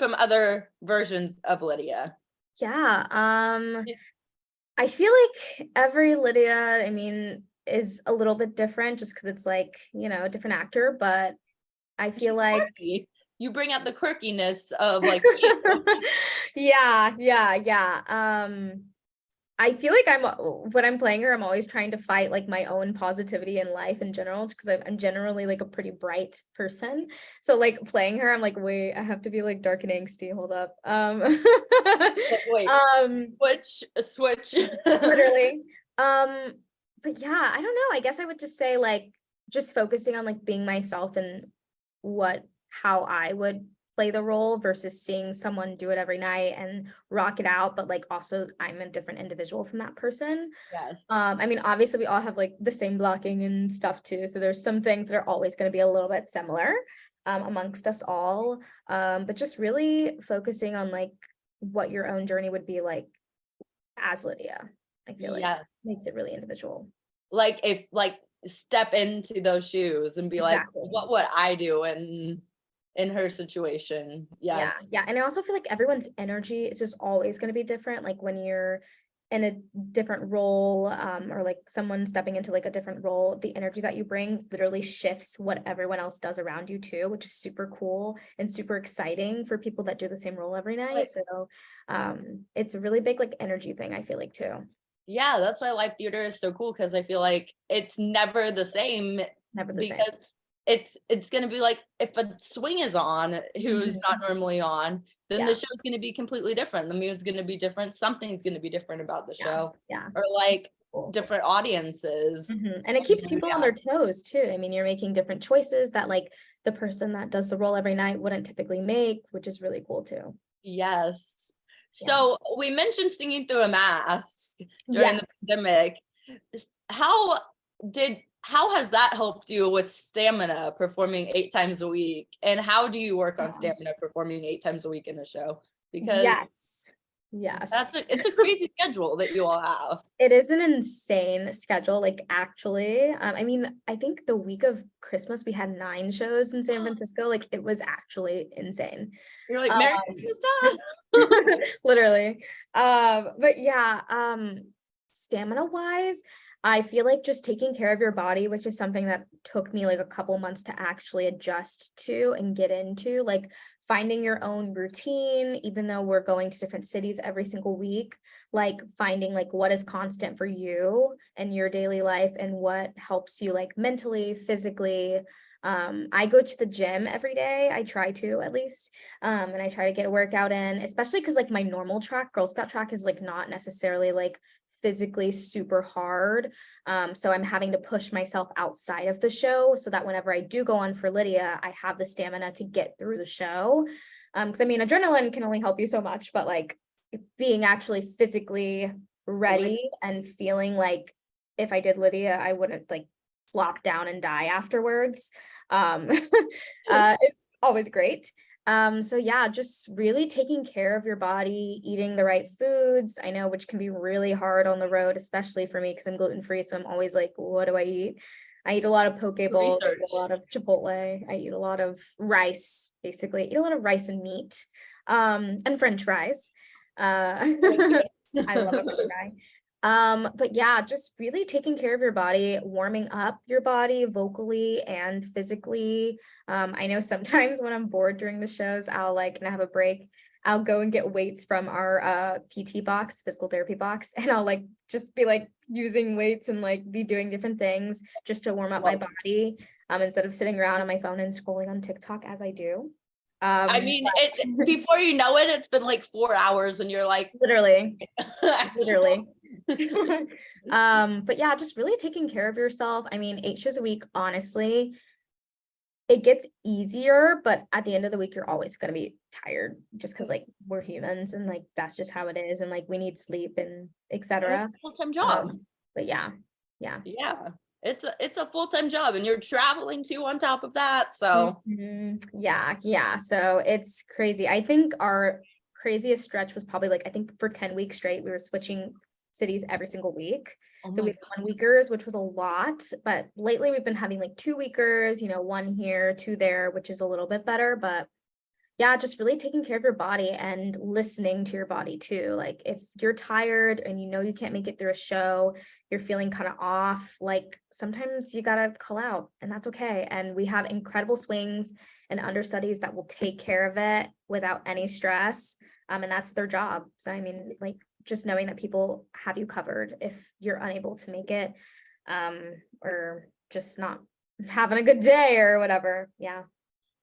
other versions of Lydia? Yeah. I feel like every Lydia, I mean, is a little bit different just because it's like, a different actor, but I She's feel like quirky. You bring out the quirkiness of like yeah, yeah, yeah. I feel like when I'm playing her, I'm always trying to fight like my own positivity in life in general, because I'm generally like a pretty bright person. So like playing her, I'm like, wait, I have to be like dark and angsty. Hold up. wait, Um, switch. literally. Um, but yeah, I don't know. I guess I would just say like just focusing on like being myself and how I would play the role versus seeing someone do it every night and rock it out, but like also I'm a different individual from that person. Yes. I mean, obviously we all have like the same blocking and stuff too. So there's some things that are always going to be a little bit similar amongst us all. But just really focusing on like what your own journey would be like as Lydia, I feel like Yes. makes it really individual. Like if like step into those shoes and be like, Exactly. what would I do in her situation? Yeah, Yes. yeah. And I also feel like everyone's energy is just always going to be different. Like when you're in a different role, or like someone stepping into like a different role, the energy that you bring literally shifts what everyone else does around you too, which is super cool and super exciting for people that do the same role every night. So it's a really big like energy thing, I feel like too. Yeah, that's why live theater is so cool, because I feel like it's never the same, Never the same. because it's gonna be like if a swing is on who's not normally on, then the show's gonna be completely different. The mood's gonna be different. Something's gonna be different about the show. Yeah. Or like Cool. different audiences. And it keeps people on their toes too. I mean, you're making different choices that like the person that does the role every night wouldn't typically make, which is really cool too. Yes. So we mentioned singing through a mask during the pandemic. How has that helped you with stamina performing 8 times a week? And how do you work on stamina performing 8 times a week in a show? Because yes, it's a crazy schedule that you all have. It is an insane schedule, like actually. I mean, I think the week of Christmas we had 9 shows in San Francisco. Like it was actually insane. You're like, Merry Christmas. Literally. But yeah, stamina wise, I feel like just taking care of your body, which is something that took me like a couple months to actually adjust to and get into, like finding your own routine, even though we're going to different cities every single week, like finding like what is constant for you and your daily life and what helps you like mentally, physically. I go to the gym every day. I try to at least. And I try to get a workout in, especially because like my normal track, Girl Scout track, is like not necessarily like physically super hard. So I'm having to push myself outside of the show so that whenever I do go on for Lydia, I have the stamina to get through the show. Because I mean, adrenaline can only help you so much, but like being actually physically ready and feeling like if I did Lydia, I wouldn't like flop down and die afterwards. It's always great. So yeah, just really taking care of your body, eating the right foods. I know, which can be really hard on the road, especially for me because I'm gluten-free. So I'm always like, what do I eat? I eat a lot of poke bowls, I eat a lot of Chipotle, I eat a lot of rice, basically. I eat a lot of rice and meat, and French fries. I love a French fry. But yeah, just really taking care of your body, warming up your body vocally and physically. I know sometimes when I'm bored during the shows, I'll like, and I have a break, I'll go and get weights from our PT box, physical therapy box, and I'll like just be like using weights and like be doing different things just to warm up my body, instead of sitting around on my phone and scrolling on TikTok as I do. I mean, before you know it, it's been like 4 hours and you're like, literally. But yeah, just really taking care of yourself. I mean, 8 shows a week, honestly, it gets easier, but at the end of the week, you're always going to be tired just because like we're humans and like that's just how it is. And like we need sleep and etc. Full-time job. But yeah. It's a full-time job and you're traveling too on top of that. So yeah. So it's crazy. I think our craziest stretch was probably like, I think for 10 weeks straight, we were switching cities every single week. So we had 1 weekers, which was a lot, but lately we've been having like 2 weekers, 1 here, 2 there, which is a little bit better. But yeah, just really taking care of your body and listening to your body too. Like if you're tired and you can't make it through a show, you're feeling kind of off, like sometimes you gotta call out and that's okay. And we have incredible swings and understudies that will take care of it without any stress. And that's their job. So I mean, like just knowing that people have you covered if you're unable to make it, or just not having a good day or whatever. Yeah.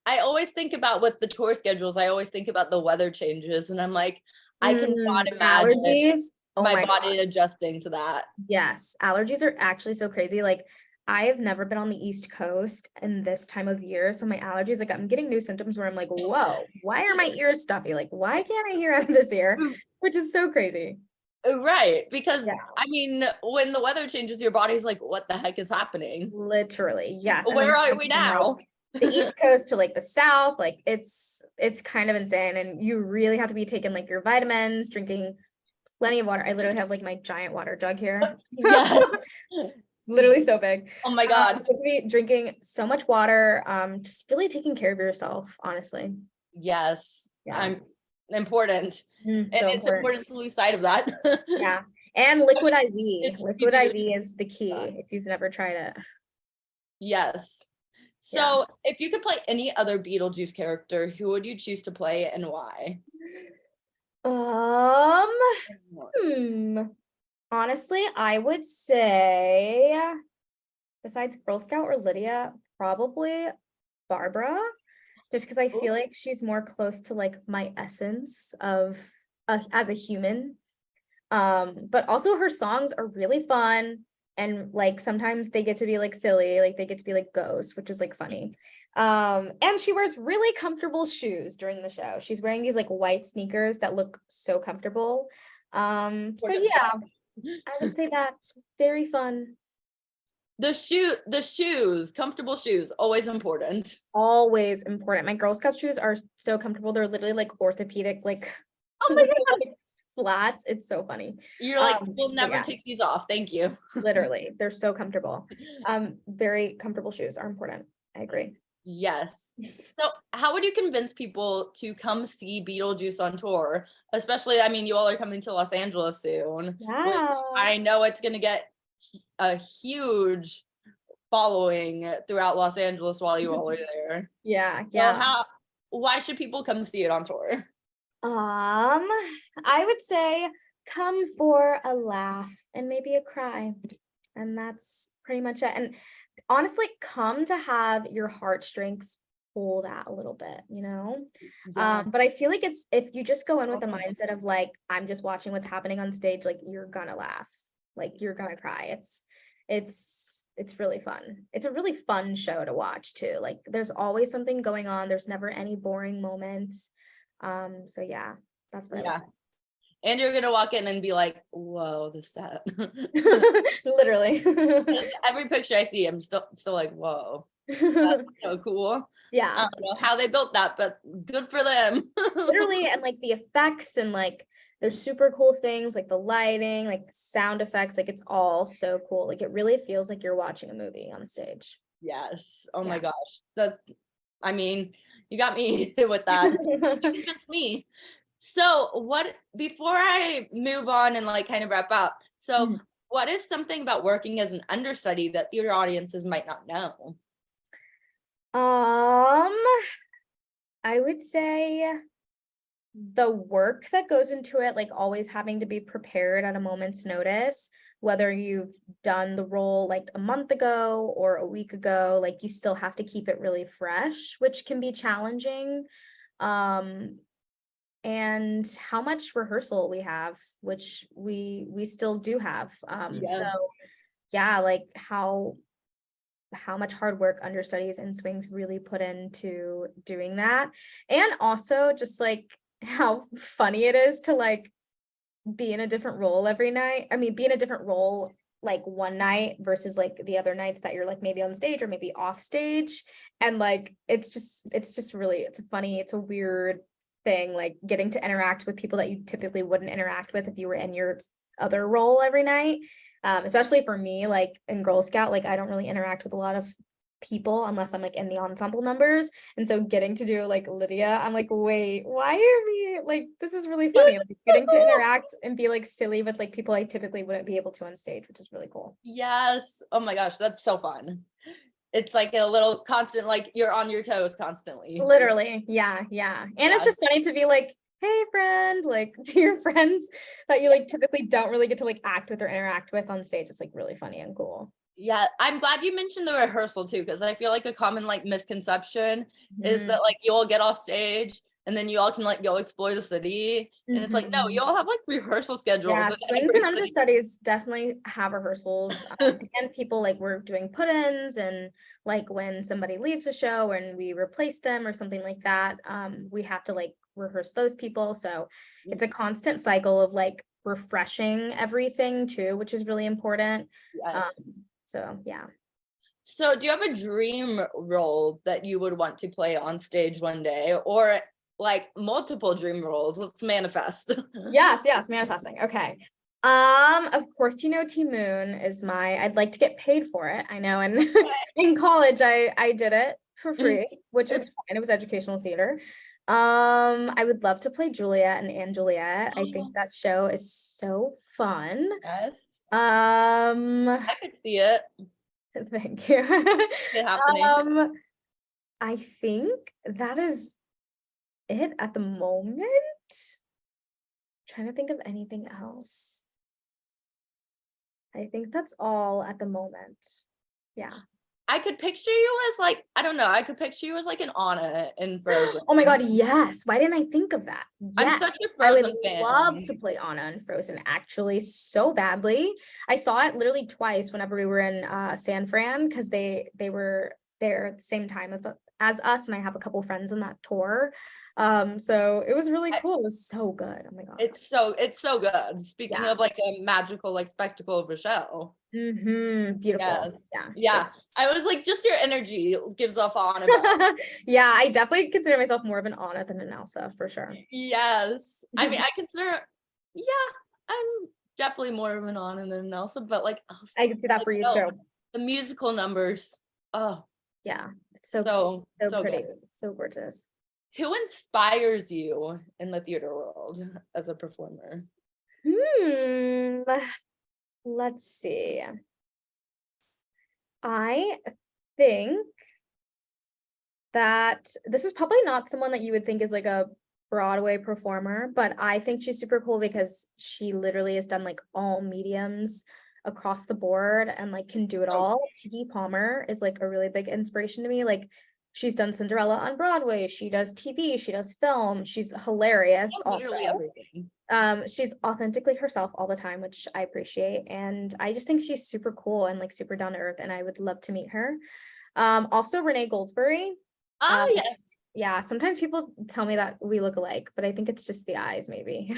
I always think about with the tour schedules, I always think about the weather changes and I'm like, I cannot imagine allergies. My body adjusting to that. Yes, allergies are actually so crazy. Like I have never been on the East Coast in this time of year. So my allergies, like I'm getting new symptoms where I'm like, whoa, why are my ears stuffy? Like, why can't I hear out of this ear? Which is so crazy. Right. Because I mean, when the weather changes, your body's like, what the heck is happening? Literally. Yes. Where are we now? The East Coast to like the South, like it's kind of insane. And you really have to be taking like your vitamins, drinking plenty of water. I literally have like my giant water jug here. Yes. Literally so big. Oh my God. Drinking so much water, just really taking care of yourself, honestly. Yes. Yeah. important. And So it's important to lose sight of that. Yeah. And liquid I mean, IV. it's Liquid easy IV is the key if you've never tried it. Yes. Yeah. So if you could play any other Beetlejuice character, who would you choose to play and why? Honestly, I would say, besides Girl Scout or Lydia, probably Barbara, just because I feel like she's more close to like my essence of as a human. But also her songs are really fun, and like sometimes they get to be like silly, like they get to be like ghosts, which is like funny. And she wears really comfortable shoes during the show. She's wearing these like white sneakers that look so comfortable. So yeah, I would say that's very fun. The shoes, comfortable shoes, always important. Always important. My Girl Scout shoes are so comfortable. They're literally like orthopedic, like Oh my God. like flats. It's so funny. You're like, we'll never take these off. Thank you. Literally, they're so comfortable. Very comfortable shoes are important. I agree. Yes. So how would you convince people to come see Beetlejuice on tour? Especially, I mean, you all are coming to Los Angeles soon. Yeah. I know it's going to get a huge following throughout Los Angeles while you all are there. Yeah. So why should people come see it on tour? I would say come for a laugh and maybe a cry. And that's pretty much it. And honestly, come to have your heartstrings pulled out a little bit, you know? Yeah. But I feel like it's if you just go in with the mindset of like, I'm just watching what's happening on stage, like you're gonna laugh, like you're gonna cry. It's really fun. It's a really fun show to watch too. Like there's always something going on. There's never any boring moments. So yeah, that's what I would say. And you're gonna walk in and be like, whoa, this that. Literally. Every picture I see, I'm still like, whoa. That's so cool. Yeah. I don't know how they built that, but good for them. Literally, and like the effects and like there's super cool things like the lighting, like sound effects, like it's all so cool. Like it really feels like you're watching a movie on stage. Yes. Oh my gosh. I mean, you got me with that. It's just me. So before I move on and like kind of wrap up, so what is something about working as an understudy that theater audiences might not know? I would say the work that goes into it, like always having to be prepared at a moment's notice, whether you've done the role like a month ago or a week ago, like you still have to keep it really fresh, which can be challenging. And how much rehearsal we have, which we still do have. So yeah, like how much hard work understudies and swings really put into doing that. And also just like how funny it is to like be in a different role every night. I mean, be in a different role like one night versus like the other nights that you're like maybe on stage or maybe off stage. And like it's just really, it's a weird thing, like getting to interact with people that you typically wouldn't interact with if you were in your other role every night. Especially for me, like in Girl Scout, like I don't really interact with a lot of people unless I'm like in the ensemble numbers. And so getting to do like Lydia, I'm like, wait, why are we like, this is really funny. Like getting to interact and be like silly with like people I typically wouldn't be able to on stage, which is really cool. Yes. Oh my gosh, that's so fun. It's like a little constant, like you're on your toes constantly. Literally. Yeah. And it's just funny to be like, hey friend, like to your friends that you like typically don't really get to like act with or interact with on stage. It's like really funny and cool. Yeah, I'm glad you mentioned the rehearsal too, because I feel like a common like misconception is that like you all get off stage and then you all can like go explore the city. And it's like, no, you all have like rehearsal schedules. Yeah, swings and understudies definitely have rehearsals. And people like we're doing put-ins and like when somebody leaves a show and we replace them or something like that, we have to like rehearse those people. So it's a constant cycle of like refreshing everything too, which is really important. Yes. So yeah. So do you have a dream role that you would want to play on stage one day, or like multiple dream roles? Let's manifest. Yes, manifesting. Okay. Of course, you know, T Moon is I'd like to get paid for it. I know. And in college, I did it for free, which is fine. It was educational theater. I would love to play Juliet and Anne Juliet. I think that show is so fun. Yes. Um, I could see it. Thank you. It happening. I think that is it at the moment. Trying to think of anything else. I think that's all at the moment. Yeah. I could picture you as like, I don't know, I could picture you as like an Anna in Frozen. Oh my God, yes. Why didn't I think of that? Yes. I'm such a I would Frozen fan. love to play Anna in Frozen, actually, so badly. I saw it literally twice whenever we were in San Fran, because they were there at the same time as us, and I have a couple friends in that tour. So it was really cool. It was so good. Oh my God. It's so good. Speaking of like a magical like spectacle of a show. Beautiful. Yes. Yeah. Yeah. I was like, just your energy gives off Anna. Yeah, I definitely consider myself more of an Anna than an Elsa, for sure. Yes. I mean, I consider, yeah, I'm definitely more of an Anna than an Elsa, but like Elsa, I can see that for you too. The musical numbers. Oh. Yeah. It's So pretty. good. So gorgeous. Who inspires you in the theater world as a performer? Let's see. I think that this is probably not someone that you would think is like a Broadway performer, but I think she's super cool because she literally has done like all mediums across the board and like can do it all. Kiki Palmer is like a really big inspiration to me. Like, she's done Cinderella on Broadway, she does TV, she does film, she's hilarious also. Everything. She's authentically herself all the time, which I appreciate, and I just think she's super cool and like super down to earth, and I would love to meet her. Also Renee Goldsberry. Yeah. Yeah, sometimes people tell me that we look alike, but I think it's just the eyes, maybe.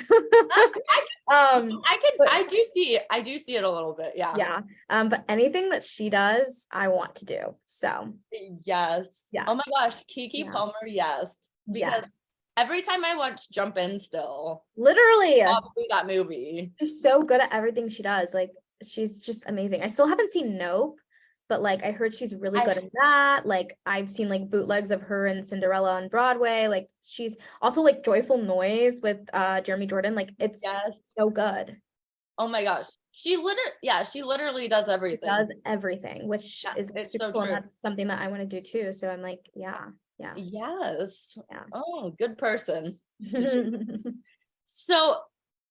I do see it a little bit. Yeah. But anything that she does, I want to do. So yes. Oh my gosh, Kiki Palmer, yes. Because every time I watch Jump In still. Literally. Probably that movie. She's so good at everything she does. Like, she's just amazing. I still haven't seen Nope, but like I heard she's really good in that. Like, I've seen like bootlegs of her in Cinderella on Broadway. Like, she's also like Joyful Noise with Jeremy Jordan. Like, it's so good. Oh my gosh. She literally does everything. She does everything, which is super cool. And that's something that I want to do too. So I'm like, yeah. Yes. Yeah. Oh, good person. So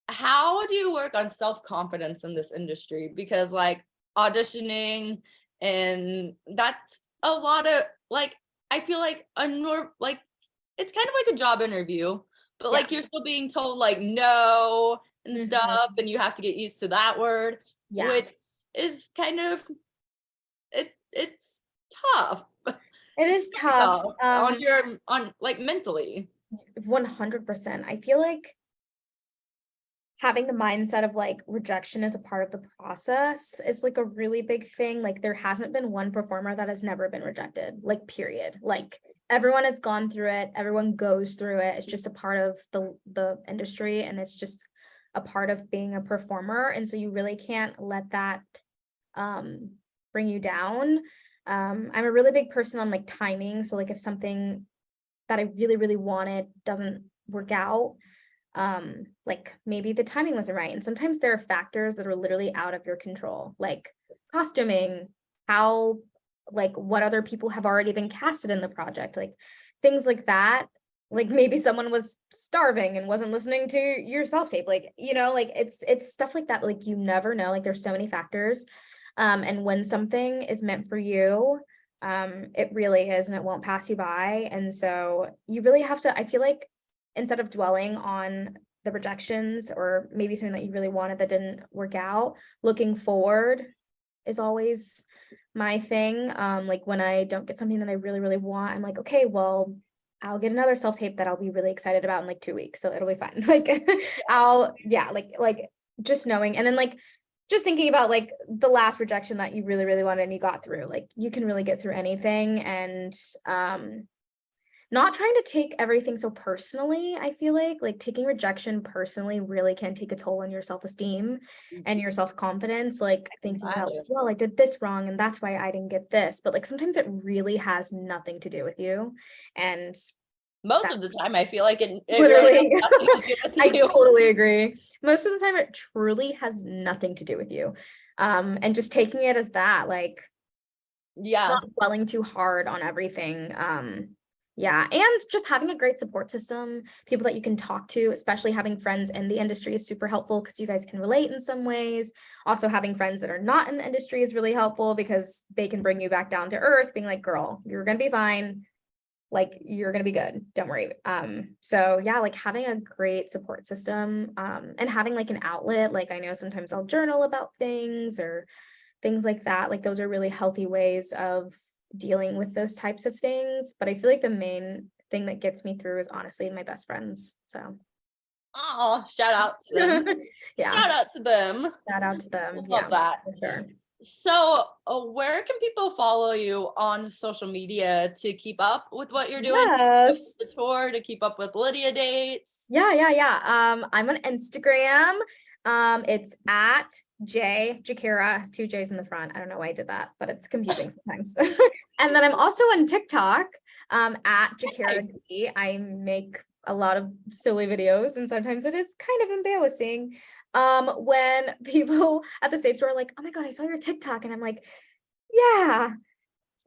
how do you work on self-confidence in this industry? Because like auditioning, and that's a lot of like, I feel like like it's kind of like a job interview, but like you're still being told like no and stuff, and you have to get used to that word, which is kind of it's tough. It is tough on like mentally. 100%. I feel like having the mindset of like rejection as a part of the process is like a really big thing. Like, there hasn't been one performer that has never been rejected, like, period. Like, everyone has gone through it, everyone goes through it. It's just a part of the industry, and it's just a part of being a performer. And so you really can't let that bring you down. I'm a really big person on like timing. So like, if something that I really, really wanted doesn't work out, like maybe the timing wasn't right. And sometimes there are factors that are literally out of your control, like costuming, how, like, what other people have already been casted in the project, like things like that. Like, maybe someone was starving and wasn't listening to your self-tape, like, you know, like it's stuff like that. Like, you never know, like there's so many factors. And when something is meant for you, it really is, and it won't pass you by. And so you really have to, I feel like, instead of dwelling on the rejections or maybe something that you really wanted that didn't work out, looking forward is always my thing. Like, when I don't get something that I really, really want, I'm like, okay, well, I'll get another self-tape that I'll be really excited about in like 2 weeks. So it'll be fine. Like, like just knowing. And then like, just thinking about like the last rejection that you really, really wanted and you got through, like, you can really get through anything. And not trying to take everything so personally. I feel like taking rejection personally really can take a toll on your self-esteem and your self-confidence, like thinking about, well, I did this wrong and that's why I didn't get this. But like, sometimes it really has nothing to do with you. And Most of the time, I feel like it Literally. really has nothing to do with I you. totally agree. Most of the time, it truly has nothing to do with you. And just taking it as that, like, Yeah. not dwelling too hard on everything. Yeah, and just having a great support system, people that you can talk to, especially having friends in the industry is super helpful because you guys can relate in some ways. Also, having friends that are not in the industry is really helpful because they can bring you back down to earth, being like, girl, you're gonna be fine. Like, you're gonna be good. Don't worry. So yeah, like having a great support system, and having like an outlet. Like, I know sometimes I'll journal about things or things like that. Like, those are really healthy ways of dealing with those types of things. But I feel like the main thing that gets me through is honestly my best friends. So Oh, shout out to them. yeah, Shout out to them. shout out to them. Love Yeah, that. for sure. So, where can people follow you on social media to keep up with what you're doing? Yes. The tour, to keep up with Lydia dates? Yeah. I'm on Instagram. It's at Jackera, has two J's in the front. I don't know why I did that, but it's confusing sometimes. And then I'm also on TikTok, at Jackera. I make a lot of silly videos, and sometimes it is kind of embarrassing. When people at the stage store are like, "Oh my God, I saw your TikTok," and I'm like, "Yeah."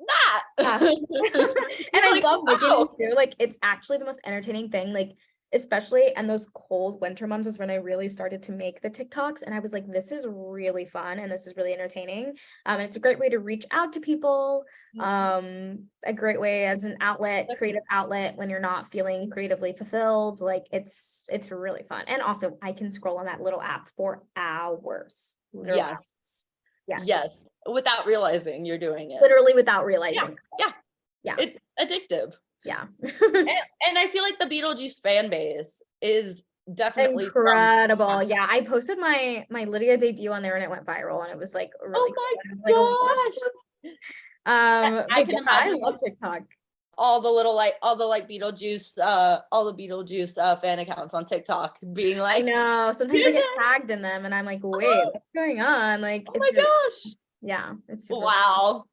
That. And I love making them too. Like, it's actually the most entertaining thing. Like, especially in those cold winter months is when I really started to make the TikToks, and I was like, this is really fun and this is really entertaining. And it's a great way to reach out to people. A great way as an outlet, creative outlet when you're not feeling creatively fulfilled. Like, it's really fun. And also, I can scroll on that little app for hours. Literal hours. Yes. Without realizing you're doing it. Literally without realizing. Yeah. It's addictive. Yeah. and I feel like the Beetlejuice fan base is definitely incredible. Yeah, I posted my Lydia debut on there and it went viral, and it was like really cool. Gosh. I can imagine. I love TikTok. All the Beetlejuice, fan accounts on TikTok being like, I know, sometimes I get tagged in them and I'm like, wait, what's going on? Like, oh my gosh. Yeah, it's super wow. Fun.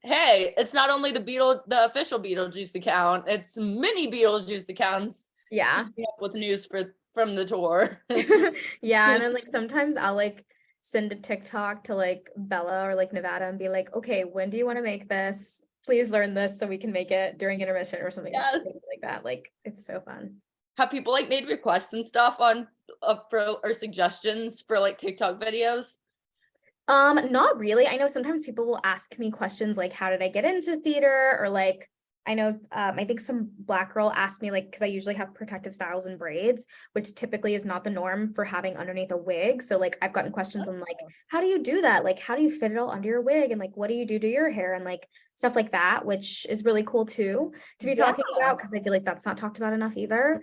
Hey, it's not only the official Beetlejuice account, it's many Beetlejuice accounts. Yeah. To keep up with news from the tour. Yeah, and then like sometimes I'll like send a TikTok to like Bella or like Nevada and be like, okay, when do you want to make this? Please learn this so we can make it during intermission or something like that. Like, it's so fun. Have people like made requests and stuff on or suggestions for like TikTok videos? Not really. I know sometimes people will ask me questions like, how did I get into theater? Or like, I know, I think some Black girl asked me, like, because I usually have protective styles and braids, which typically is not the norm for having underneath a wig. So like, I've gotten questions on like, how do you do that? Like, how do you fit it all under your wig? And like, what do you do to your hair? And like stuff like that, which is really cool too, to be talking about, because I feel like that's not talked about enough either.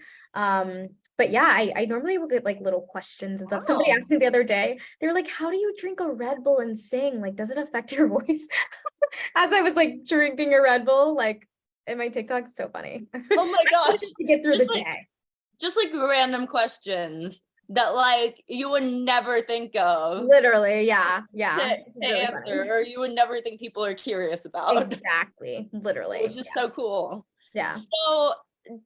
But yeah, I normally will get like little questions and stuff. Somebody asked me the other day, they were like, how do you drink a Red Bull and sing? Like, does it affect your voice? As I was like drinking a Red Bull, like, in my TikTok, so funny. Oh my gosh. To get through the day. Just like random questions that like you would never think of. Literally, yeah. To really answer, funny. Or you would never think people are curious about. Exactly. Literally. Which is so cool. Yeah. So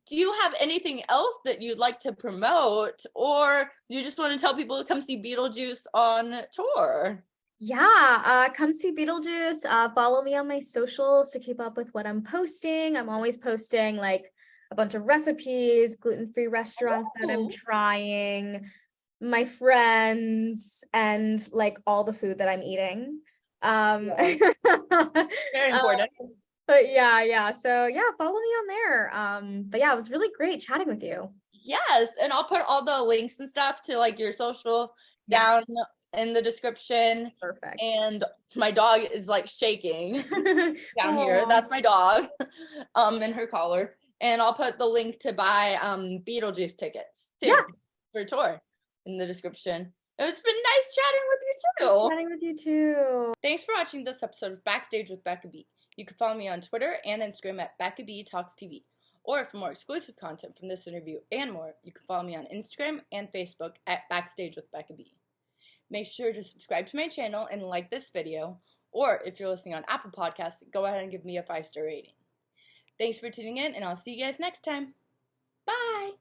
do you have anything else that you'd like to promote, or you just want to tell people to come see Beetlejuice on tour? Yeah, come see Beetlejuice. Follow me on my socials to keep up with what I'm posting. I'm always posting like a bunch of recipes, gluten-free restaurants that I'm trying, my friends, and like all the food that I'm eating. Very important. But yeah. So yeah, follow me on there. But yeah, it was really great chatting with you. Yes, and I'll put all the links and stuff to like your social down in the description. Perfect. And my dog is like shaking down here. That's my dog in her collar. And I'll put the link to buy Beetlejuice tickets too for tour in the description. It's been nice chatting with you too. Chatting with you too. Thanks for watching this episode of Backstage with Becca B. You can follow me on Twitter and Instagram at Becca B Talks TV. Or for more exclusive content from this interview and more, you can follow me on Instagram and Facebook at Backstage with Becca B. Make sure to subscribe to my channel and like this video, or if you're listening on Apple Podcasts, go ahead and give me a 5-star rating. Thanks for tuning in, and I'll see you guys next time. Bye.